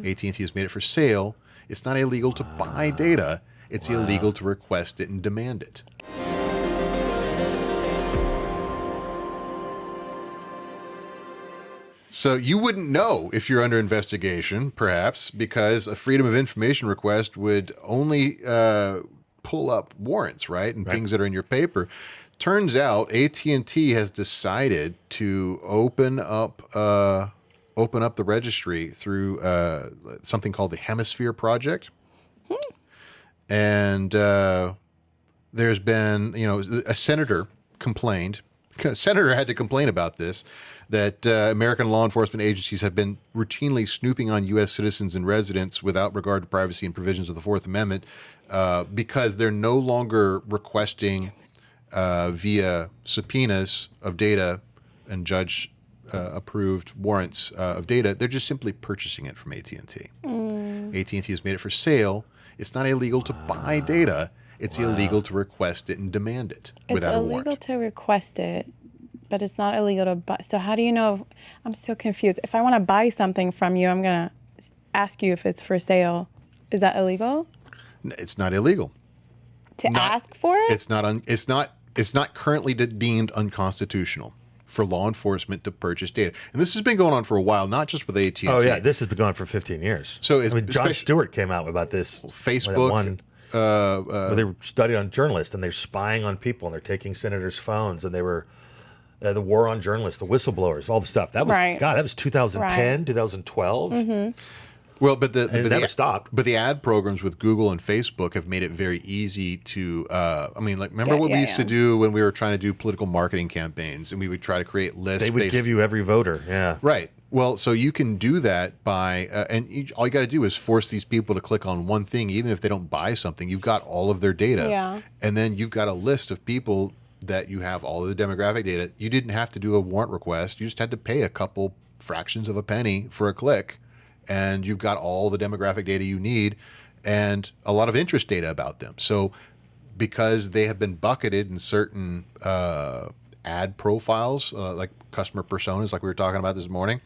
AT&T has made it for sale. It's not illegal to buy data. It's illegal to request it and demand it. So you wouldn't know if you're under investigation, perhaps, because a freedom of information request would only pull up warrants, right? And things that are in your paper. Turns out AT&T has decided to open up the registry through something called the Hemisphere Project. And there's been, a senator complained. A senator had to complain about this, that American law enforcement agencies have been routinely snooping on U.S. citizens and residents without regard to privacy and provisions of the Fourth Amendment because they're no longer requesting via subpoenas of data and judge-approved warrants of data. They're just simply purchasing it from AT&T. AT&T has made it for sale. It's not illegal to buy data. It's illegal to request it and demand it without a warrant. It's illegal to request it, but it's not illegal to buy. So how do you know? I'm still confused. If I want to buy something from you, I'm going to ask you if it's for sale. Is that illegal? It's not illegal. To ask for it? It's not currently deemed unconstitutional for law enforcement to purchase data. And this has been going on for a while, not just with AT&T. Oh, yeah. This has been going on for 15 years. So Jon Stewart came out about this. Facebook. Where they were studying on journalists, and they're spying on people, and they're taking senators' phones, and they were the war on journalists, the whistleblowers, all the stuff. That was, God, that was 2010, 2012. Mm-hmm. Well, but it never stopped. But the ad programs with Google and Facebook have made it very easy to. Remember what we used to do when we were trying to do political marketing campaigns, and we would try to create lists. They would give you every voter. Yeah. Right. Well, so you can do that by, all you got to do is force these people to click on one thing, even if they don't buy something. You've got all of their data, and then you've got a list of people that you have all of the demographic data. You didn't have to do a warrant request. You just had to pay a couple fractions of a penny for a click. And you've got all the demographic data you need and a lot of interest data about them. So because they have been bucketed in certain ad profiles, like customer personas, like we were talking about this morning,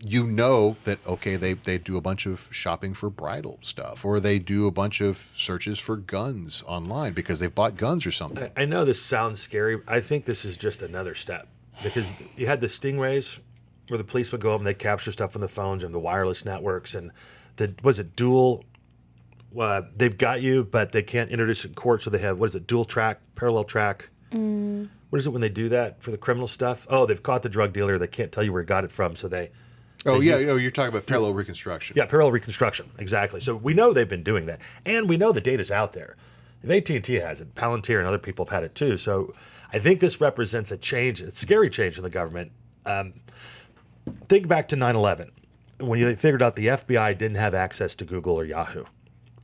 you know that, okay, they do a bunch of shopping for bridal stuff, or they do a bunch of searches for guns online because they've bought guns or something. I know this sounds scary. I think this is just another step, because you had the stingrays where the police would go up and they'd capture stuff on the phones and the wireless networks, and dual, they've got you, but they can't introduce it in court, so they have, dual track, parallel track. What is it when they do that for the criminal stuff? Oh, they've caught the drug dealer. They can't tell you where he got it from, so they... you're talking about parallel reconstruction. Yeah, parallel reconstruction, exactly. So we know they've been doing that, and we know the data's out there. If AT&T has it, Palantir and other people have had it too. So I think this represents a change, a scary change in the government. Think back to 9/11, when they figured out the FBI didn't have access to Google or Yahoo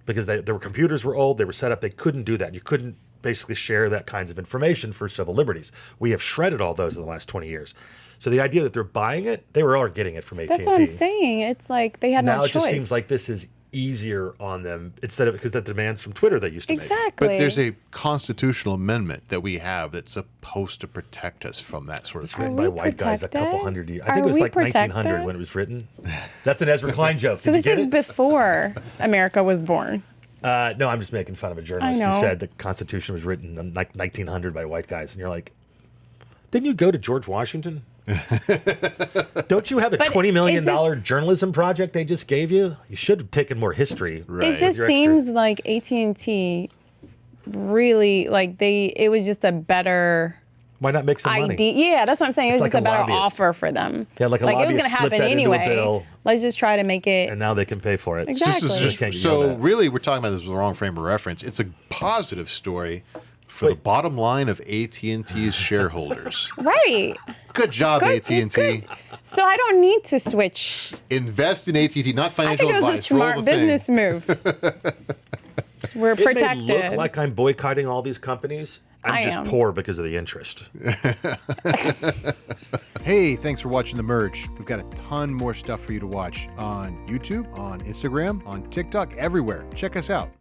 because their computers were old, they were set up, they couldn't do that. You couldn't basically share that kinds of information for civil liberties. We have shredded all those in the last 20 years. So the idea that they're buying it, they were already getting it from AT&T. That's what I'm saying. It's like they had no choice. Now it just seems like this is easier on them instead of, because the demands from Twitter they used to make. Exactly. But there's a constitutional amendment that we have that's supposed to protect us from that sort of thing. Written by white guys a couple hundred years. I think it was like 1900 when it was written. That's an Ezra Klein joke. So this is before America was born. No, I'm just making fun of a journalist who said the Constitution was written in like 1900 by white guys, and you're like, didn't you go to George Washington? Don't you have a $20 million journalism project they just gave you? You should have taken more history. Right. It just seems like AT&T really, it was just a better... Why not make some money? Yeah, that's what I'm saying. It was just a better offer for them. Yeah, like a lobbyist it was going to happen anyway. Let's just try to make it... And now they can pay for it. Exactly. So really, we're talking about this with the wrong frame of reference. It's a positive story for the bottom line of AT&T's shareholders. Right. Good job, AT&T. Good. So I don't need to switch. Invest in AT&T, not financial advice. I think it was a smart business move. We're protected. It may look like I'm boycotting all these companies. I'm just poor because of the interest. Hey, thanks for watching The Merge. We've got a ton more stuff for you to watch on YouTube, on Instagram, on TikTok, everywhere. Check us out.